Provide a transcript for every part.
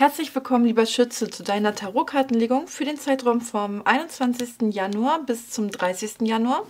Herzlich willkommen, lieber Schütze, zu deiner Tarotkartenlegung für den Zeitraum vom 21. Januar bis zum 30. Januar.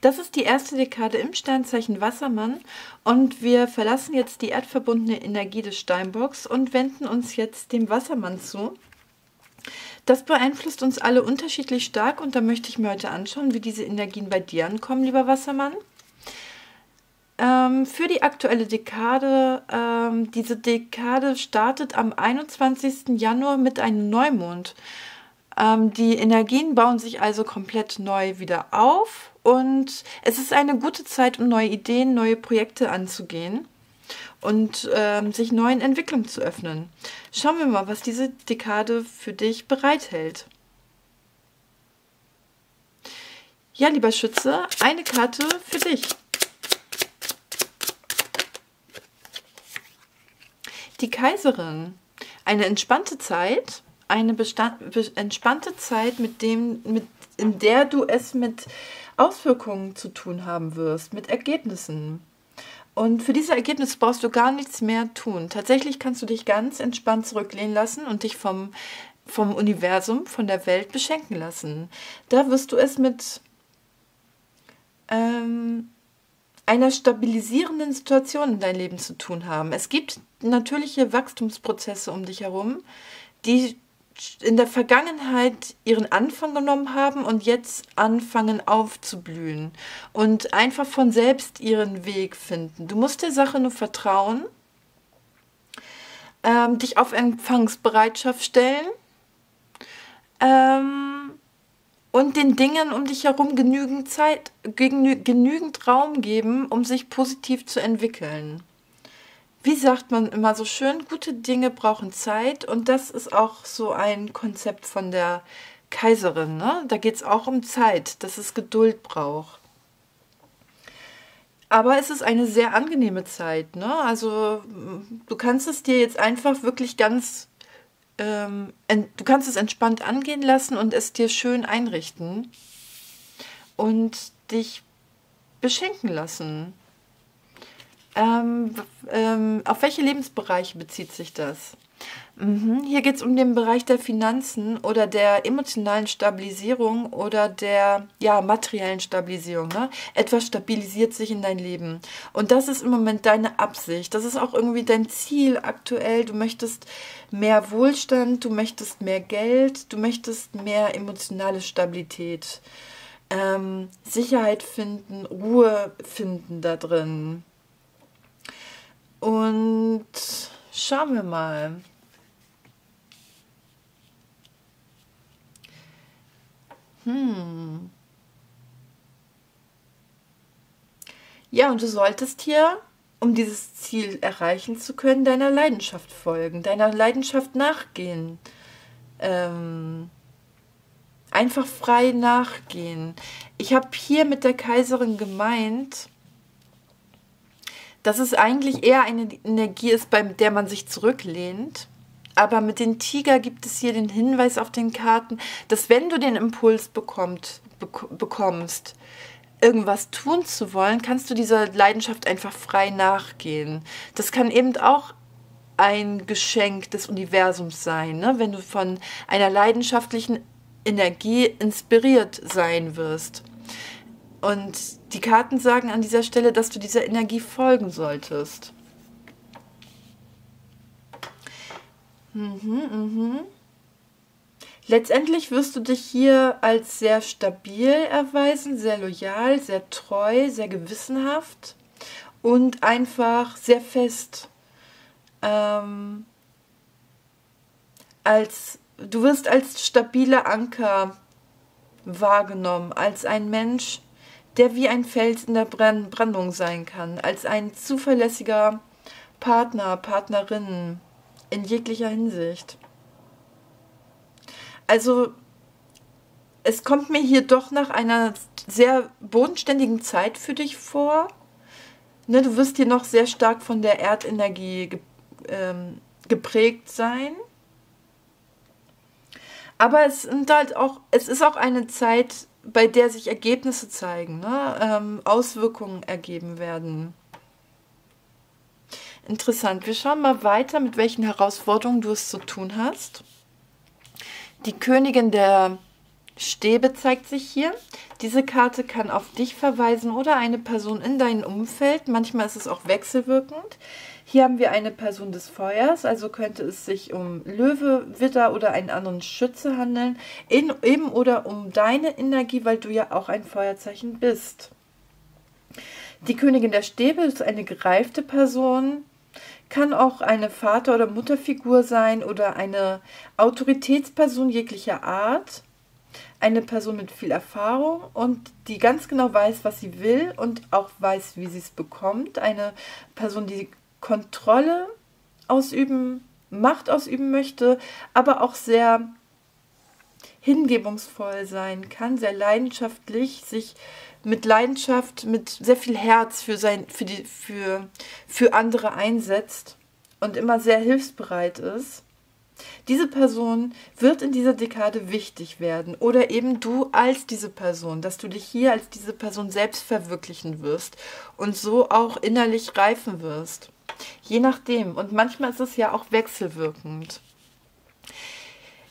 Das ist die erste Dekade im Sternzeichen Wassermann und wir verlassen jetzt die erdverbundene Energie des Steinbocks und wenden uns jetzt dem Wassermann zu. Das beeinflusst uns alle unterschiedlich stark und da möchte ich mir heute anschauen, wie diese Energien bei dir ankommen, lieber Wassermann. Für die aktuelle Dekade, diese Dekade startet am 21. Januar mit einem Neumond. Die Energien bauen sich also komplett neu wieder auf und es ist eine gute Zeit, um neue Ideen, neue Projekte anzugehen und sich neuen Entwicklungen zu öffnen. Schauen wir mal, was diese Dekade für dich bereithält. Ja, lieber Schütze, eine Karte für dich. Die Kaiserin. Eine entspannte Zeit, entspannte Zeit, in der du es mit Auswirkungen zu tun haben wirst, mit Ergebnissen. Und für diese Ergebnisse brauchst du gar nichts mehr tun. Tatsächlich kannst du dich ganz entspannt zurücklehnen lassen und dich vom Universum, von der Welt beschenken lassen. Da wirst du es mit einer stabilisierenden Situation in dein Leben zu tun haben. Es gibt natürliche Wachstumsprozesse um dich herum, die in der Vergangenheit ihren Anfang genommen haben und jetzt anfangen aufzublühen und einfach von selbst ihren Weg finden. Du musst der Sache nur vertrauen, dich auf Empfangsbereitschaft stellen, und den Dingen um dich herum genügend Raum geben, um sich positiv zu entwickeln. Wie sagt man immer so schön, gute Dinge brauchen Zeit und das ist auch so ein Konzept von der Kaiserin, ne? Da geht es auch um Zeit, dass es Geduld braucht. Aber es ist eine sehr angenehme Zeit, ne? Also du kannst es dir jetzt einfach wirklich du kannst es entspannt angehen lassen und es dir schön einrichten und dich beschenken lassen. Auf welche Lebensbereiche bezieht sich das? Hier geht es um den Bereich der Finanzen oder der emotionalen Stabilisierung oder der materiellen Stabilisierung. Ne? Etwas stabilisiert sich in dein Leben. Und das ist im Moment deine Absicht. Das ist auch irgendwie dein Ziel aktuell. Du möchtest mehr Wohlstand, du möchtest mehr Geld, du möchtest mehr emotionale Stabilität. Sicherheit finden, Ruhe finden da drin. Und schauen wir mal. Ja, und du solltest hier, um dieses Ziel erreichen zu können, deiner Leidenschaft folgen, deiner Leidenschaft nachgehen. Einfach frei nachgehen. Ich habe hier mit der Kaiserin gemeint, dass es eigentlich eher eine Energie ist, bei der man sich zurücklehnt. Aber mit den Tiger gibt es hier den Hinweis auf den Karten, dass wenn du den Impuls bekommst, irgendwas tun zu wollen, kannst du dieser Leidenschaft einfach frei nachgehen. Das kann eben auch ein Geschenk des Universums sein, ne? Wenn du von einer leidenschaftlichen Energie inspiriert sein wirst. Und die Karten sagen an dieser Stelle, dass du dieser Energie folgen solltest. Letztendlich wirst du dich hier als sehr stabil erweisen, sehr loyal, sehr treu, sehr gewissenhaft und einfach sehr fest. Du wirst als stabiler Anker wahrgenommen, als ein Mensch, der wie ein Fels in der Brandung sein kann, als ein zuverlässiger Partner, Partnerin in jeglicher Hinsicht. Also es kommt mir hier doch nach einer sehr bodenständigen Zeit für dich vor. Ne, du wirst hier noch sehr stark von der Erdenergie geprägt sein. Aber es ist auch eine Zeit, bei der sich Ergebnisse zeigen, ne? Auswirkungen ergeben werden. Interessant. Wir schauen mal weiter, mit welchen Herausforderungen du es zu tun hast. Die Königin der Stäbe zeigt sich hier. Diese Karte kann auf dich verweisen oder eine Person in deinem Umfeld. Manchmal ist es auch wechselwirkend. Hier haben wir eine Person des Feuers, also könnte es sich um Löwe, Widder oder einen anderen Schütze handeln. Eben oder um deine Energie, weil du ja auch ein Feuerzeichen bist. Die Königin der Stäbe ist eine gereifte Person. Kann auch eine Vater- oder Mutterfigur sein oder eine Autoritätsperson jeglicher Art. Eine Person mit viel Erfahrung und die ganz genau weiß, was sie will und auch weiß, wie sie es bekommt. Eine Person, die Kontrolle ausüben, Macht ausüben möchte, aber auch sehr hingebungsvoll sein kann, sehr leidenschaftlich, sich mit Leidenschaft, mit sehr viel Herz für andere einsetzt und immer sehr hilfsbereit ist. Diese Person wird in dieser Dekade wichtig werden oder eben du als diese Person, dass du dich hier als diese Person selbst verwirklichen wirst und so auch innerlich reifen wirst. Je nachdem. Und manchmal ist es ja auch wechselwirkend.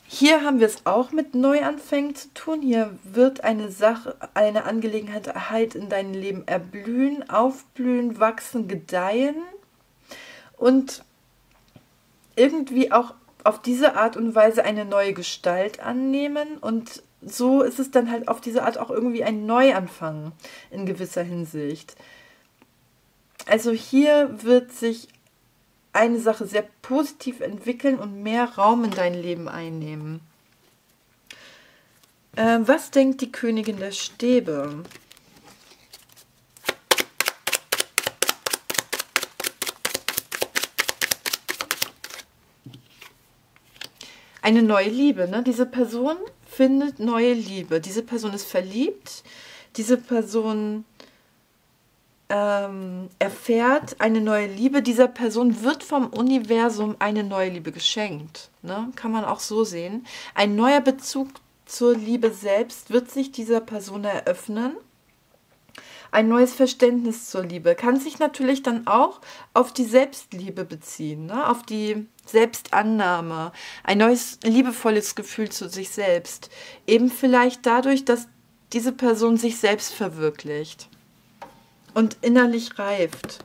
Hier haben wir es auch mit Neuanfängen zu tun. Hier wird eine Sache, eine Angelegenheit halt in deinem Leben erblühen, aufblühen, wachsen, gedeihen und irgendwie auch auf diese Art und Weise eine neue Gestalt annehmen und so ist es dann halt auf diese Art auch irgendwie ein Neuanfang in gewisser Hinsicht. Also hier wird sich eine Sache sehr positiv entwickeln und mehr Raum in dein Leben einnehmen. Was denkt die Königin der Stäbe? Eine neue Liebe, ne? Diese Person findet neue Liebe. Diese Person ist verliebt. Diese Person erfährt eine neue Liebe. Dieser Person wird vom Universum eine neue Liebe geschenkt. Ne? Kann man auch so sehen. Ein neuer Bezug zur Liebe selbst wird sich dieser Person eröffnen. Ein neues Verständnis zur Liebe kann sich natürlich dann auch auf die Selbstliebe beziehen, ne? Auf die Selbstannahme, ein neues liebevolles Gefühl zu sich selbst. Eben vielleicht dadurch, dass diese Person sich selbst verwirklicht und innerlich reift.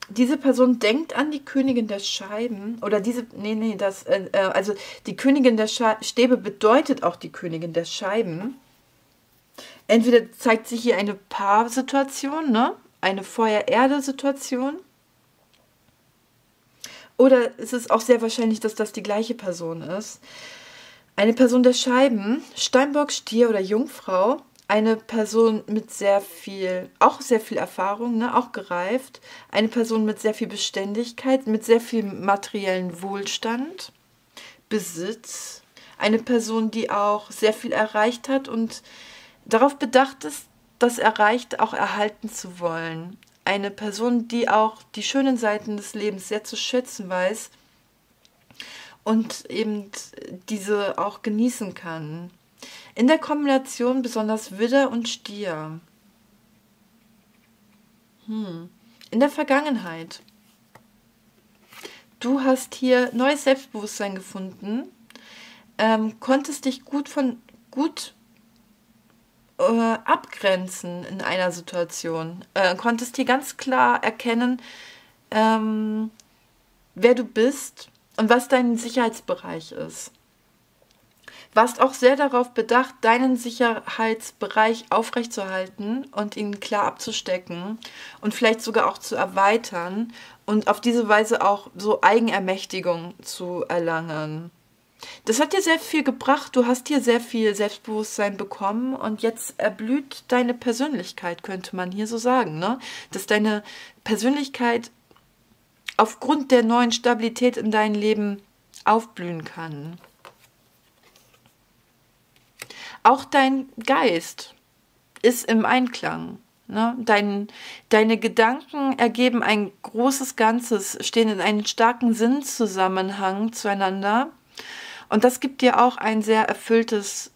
Diese Person denkt an die Königin der Scheiben oder also die Königin der Stäbe bedeutet auch die Königin der Scheiben. Entweder zeigt sich hier eine Paarsituation, ne? Eine Feuer-Erde-Situation. Oder es ist auch sehr wahrscheinlich, dass das die gleiche Person ist. Eine Person der Scheiben, Steinbock, Stier oder Jungfrau. Eine Person mit sehr viel Erfahrung, ne, auch gereift. Eine Person mit sehr viel Beständigkeit, mit sehr viel materiellen Wohlstand, Besitz. Eine Person, die auch sehr viel erreicht hat und darauf bedacht ist, das Erreichte auch erhalten zu wollen. Eine Person, die auch die schönen Seiten des Lebens sehr zu schätzen weiß und eben diese auch genießen kann. In der Kombination besonders Widder und Stier. In der Vergangenheit. Du hast hier neues Selbstbewusstsein gefunden, konntest dich gut abgrenzen in einer Situation, konntest hier ganz klar erkennen, wer du bist und was dein Sicherheitsbereich ist. Warst auch sehr darauf bedacht, deinen Sicherheitsbereich aufrechtzuerhalten und ihn klar abzustecken und vielleicht sogar auch zu erweitern und auf diese Weise auch so Eigenermächtigung zu erlangen. Das hat dir sehr viel gebracht, du hast hier sehr viel Selbstbewusstsein bekommen und jetzt erblüht deine Persönlichkeit, könnte man hier so sagen, ne? Dass deine Persönlichkeit aufgrund der neuen Stabilität in deinem Leben aufblühen kann. Auch dein Geist ist im Einklang. Ne? Deine Gedanken ergeben ein großes Ganzes, stehen in einem starken Sinnzusammenhang zueinander. Und das gibt dir auch ein sehr erfülltes,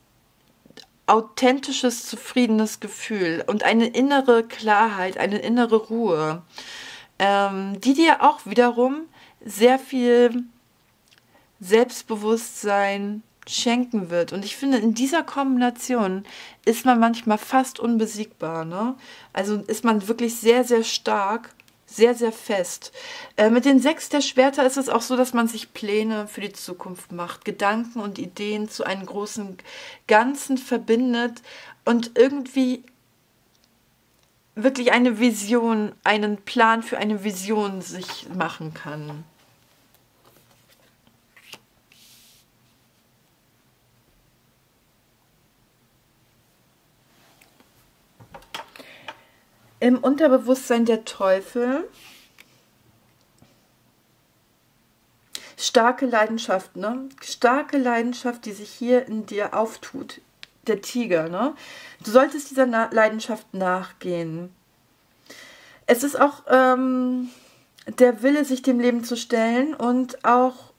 authentisches, zufriedenes Gefühl und eine innere Klarheit, eine innere Ruhe, die dir auch wiederum sehr viel Selbstbewusstsein schenken wird. Und ich finde, in dieser Kombination ist man manchmal fast unbesiegbar. Ne? Also ist man wirklich sehr, sehr stark, sehr, sehr fest. Mit den 6 der Schwerter ist es auch so, dass man sich Pläne für die Zukunft macht, Gedanken und Ideen zu einem großen Ganzen verbindet und irgendwie wirklich eine Vision, einen Plan für eine Vision sich machen kann. Im Unterbewusstsein der Teufel. Starke Leidenschaft, ne? Starke Leidenschaft, die sich hier in dir auftut. Der Tiger, ne? Du solltest dieser Leidenschaft nachgehen. Es ist auch der Wille, sich dem Leben zu stellen und auch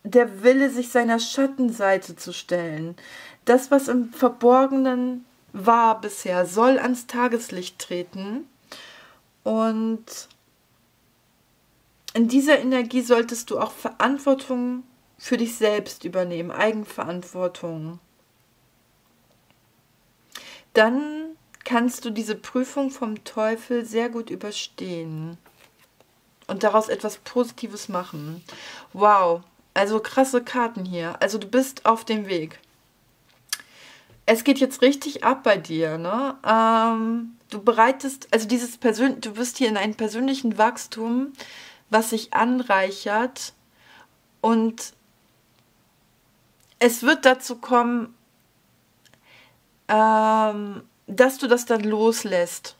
der Wille, sich seiner Schattenseite zu stellen. Das, was im Verborgenen war bisher, soll ans Tageslicht treten. Und in dieser Energie solltest du auch Verantwortung für dich selbst übernehmen, Eigenverantwortung. Dann kannst du diese Prüfung vom Teufel sehr gut überstehen und daraus etwas Positives machen. Wow, also krasse Karten hier. Also du bist auf dem Weg. Es geht jetzt richtig ab bei dir, ne? Du bereitest, also du bist hier in einem persönlichen Wachstum, was sich anreichert, und es wird dazu kommen, dass du das dann loslässt.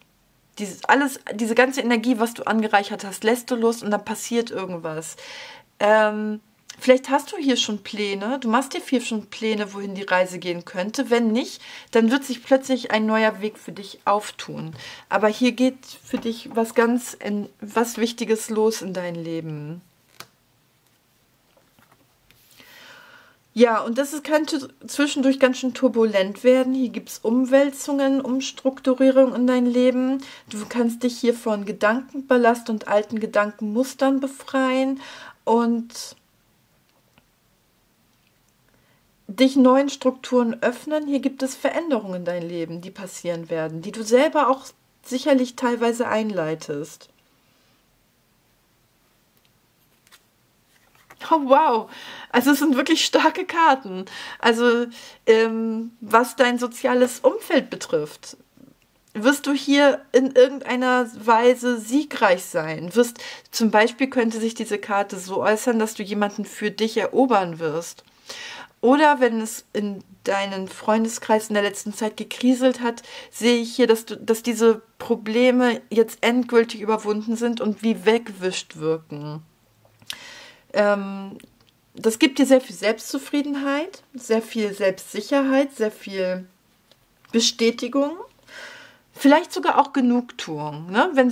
Diese ganze Energie, was du angereichert hast, lässt du los und dann passiert irgendwas. Vielleicht hast du hier schon Pläne, du machst dir hier schon Pläne, wohin die Reise gehen könnte. Wenn nicht, dann wird sich plötzlich ein neuer Weg für dich auftun. Aber hier geht für dich was Wichtiges los in dein Leben. Ja, und das könnte zwischendurch ganz schön turbulent werden. Hier gibt es Umwälzungen, Umstrukturierung in dein Leben. Du kannst dich hier von Gedankenballast und alten Gedankenmustern befreien und dich neuen Strukturen öffnen. Hier gibt es Veränderungen in dein Leben, die passieren werden, die du selber auch sicherlich teilweise einleitest. Oh, wow, also es sind wirklich starke Karten. Also was dein soziales Umfeld betrifft, wirst du hier in irgendeiner Weise siegreich sein. Zum Beispiel könnte sich diese Karte so äußern, dass du jemanden für dich erobern wirst. Oder wenn es in deinen Freundeskreis in der letzten Zeit gekriselt hat, sehe ich hier, dass diese Probleme jetzt endgültig überwunden sind und wie weggewischt wirken. Das gibt dir sehr viel Selbstzufriedenheit, sehr viel Selbstsicherheit, sehr viel Bestätigung, vielleicht sogar auch Genugtuung, ne? Wenn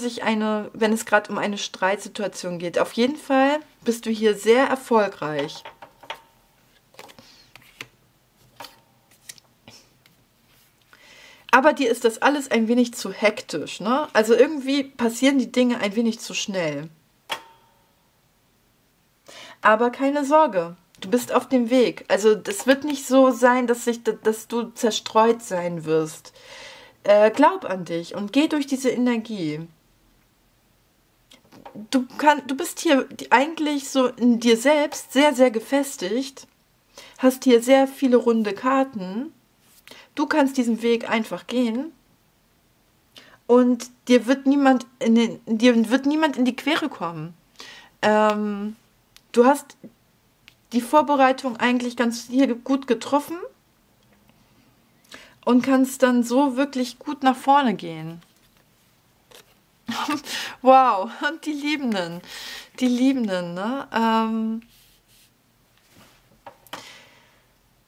es gerade um eine Streitsituation geht. Auf jeden Fall bist du hier sehr erfolgreich. Aber dir ist das alles ein wenig zu hektisch, ne? Also irgendwie passieren die Dinge ein wenig zu schnell. Aber keine Sorge, du bist auf dem Weg. Also das wird nicht so sein, dass du zerstreut sein wirst. Glaub an dich und geh durch diese Energie. Du bist hier eigentlich so in dir selbst sehr, sehr gefestigt, hast hier sehr viele runde Karten. Du kannst diesen Weg einfach gehen und dir wird niemand in die Quere kommen. Du hast die Vorbereitung eigentlich ganz hier gut getroffen und kannst dann so wirklich gut nach vorne gehen. Wow, und die Liebenden, ne?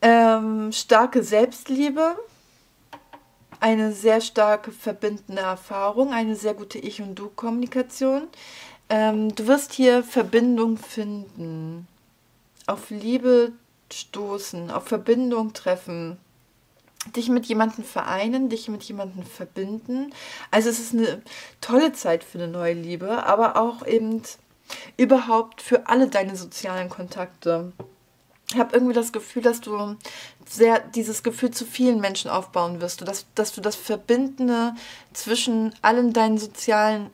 Starke Selbstliebe, eine sehr starke verbindende Erfahrung, eine sehr gute Ich- und Du-Kommunikation. Du wirst hier Verbindung finden, auf Liebe stoßen, auf Verbindung treffen, dich mit jemandem vereinen, dich mit jemandem verbinden. Also es ist eine tolle Zeit für eine neue Liebe, aber auch eben überhaupt für alle deine sozialen Kontakte. Ich habe irgendwie das Gefühl, dass du sehr dieses Gefühl zu vielen Menschen aufbauen wirst, dass du das Verbindende zwischen allen deinen sozialen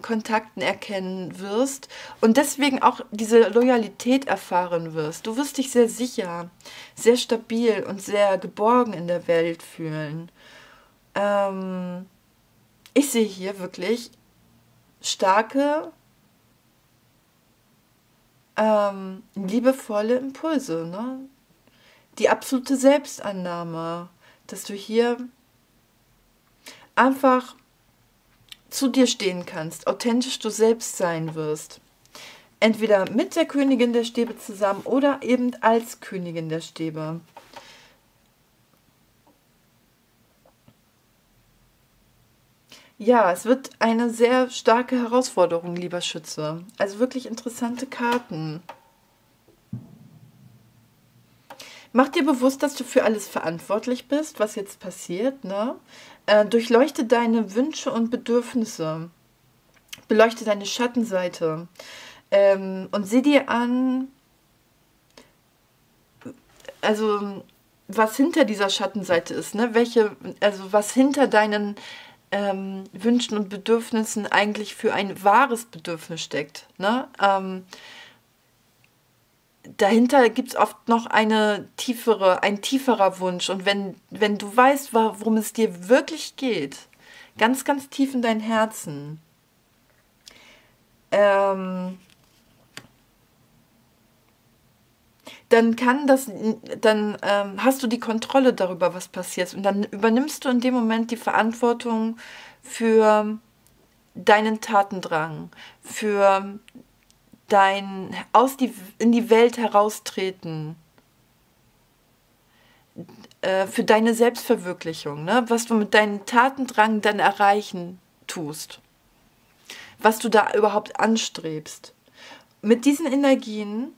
Kontakten erkennen wirst und deswegen auch diese Loyalität erfahren wirst. Du wirst dich sehr sicher, sehr stabil und sehr geborgen in der Welt fühlen. Ich sehe hier wirklich starke, liebevolle Impulse, ne? Die absolute Selbstannahme, dass du hier einfach zu dir stehen kannst, authentisch du selbst sein wirst. Entweder mit der Königin der Stäbe zusammen oder eben als Königin der Stäbe. Ja, es wird eine sehr starke Herausforderung, lieber Schütze. Also wirklich interessante Karten. Mach dir bewusst, dass du für alles verantwortlich bist, was jetzt passiert, ne? Durchleuchte deine Wünsche und Bedürfnisse. Beleuchte deine Schattenseite. Und sieh dir an, also was hinter dieser Schattenseite ist, ne? Also was hinter deinen Wünschen und Bedürfnissen eigentlich für ein wahres Bedürfnis steckt, ne? Dahinter gibt es oft noch ein tieferer Wunsch. Und wenn du weißt, worum es dir wirklich geht, ganz, ganz tief in dein Herzen, dann hast du die Kontrolle darüber, was passiert. Und dann übernimmst du in dem Moment die Verantwortung für deinen Tatendrang, für in die Welt heraustreten, für deine Selbstverwirklichung, ne? Was du mit deinem Tatendrang dann erreichen tust, was du da überhaupt anstrebst. Mit diesen Energien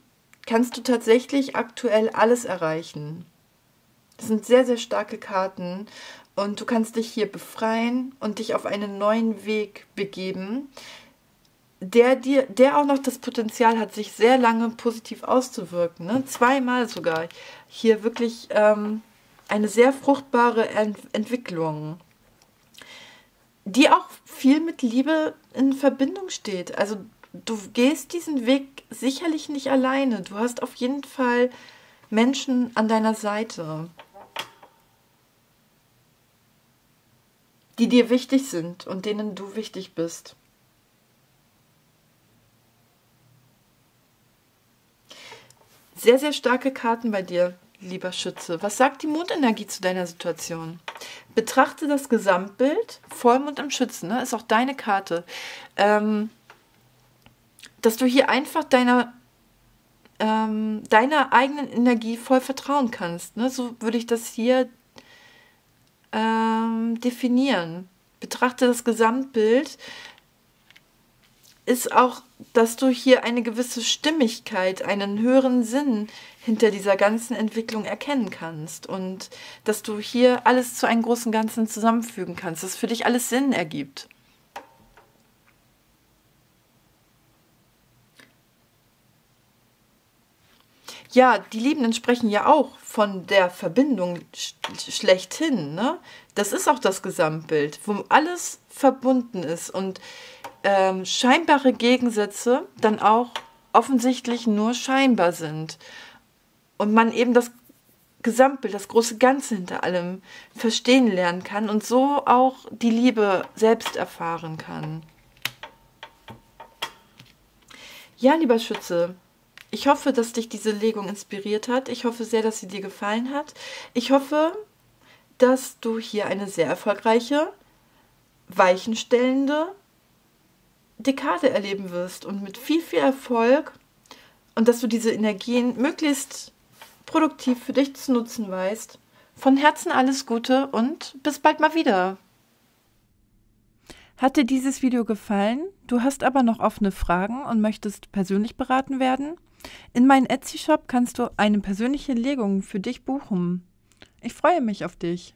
kannst du tatsächlich aktuell alles erreichen. Das sind sehr, sehr starke Karten und du kannst dich hier befreien und dich auf einen neuen Weg begeben, der auch noch das Potenzial hat, sich sehr lange positiv auszuwirken. Ne? Zweimal sogar. Hier wirklich eine sehr fruchtbare Entwicklung, die auch viel mit Liebe in Verbindung steht. Also du gehst diesen Weg sicherlich nicht alleine. Du hast auf jeden Fall Menschen an deiner Seite, die dir wichtig sind und denen du wichtig bist. Sehr, sehr starke Karten bei dir, lieber Schütze. Was sagt die Mondenergie zu deiner Situation? Betrachte das Gesamtbild. Vollmond im Schützen, ne? Ist auch deine Karte. Dass du hier einfach deiner eigenen Energie voll vertrauen kannst. Ne? So würde ich das hier definieren. Betrachte das Gesamtbild. Ist auch, dass du hier eine gewisse Stimmigkeit, einen höheren Sinn hinter dieser ganzen Entwicklung erkennen kannst und dass du hier alles zu einem großen Ganzen zusammenfügen kannst, dass für dich alles Sinn ergibt. Ja, die Liebenden sprechen ja auch von der Verbindung schlechthin, ne? Das ist auch das Gesamtbild, wo alles verbunden ist und scheinbare Gegensätze dann auch offensichtlich nur scheinbar sind. Und man eben das Gesamtbild, das große Ganze hinter allem verstehen lernen kann und so auch die Liebe selbst erfahren kann. Ja, lieber Schütze, ich hoffe, dass dich diese Legung inspiriert hat. Ich hoffe sehr, dass sie dir gefallen hat. Ich hoffe, dass du hier eine sehr erfolgreiche, weichenstellende Dekade erleben wirst und mit viel, viel Erfolg und dass du diese Energien möglichst produktiv für dich zu nutzen weißt. Von Herzen alles Gute und bis bald mal wieder. Hat dir dieses Video gefallen? Du hast aber noch offene Fragen und möchtest persönlich beraten werden? In meinem Etsy-Shop kannst du eine persönliche Legung für dich buchen. Ich freue mich auf dich.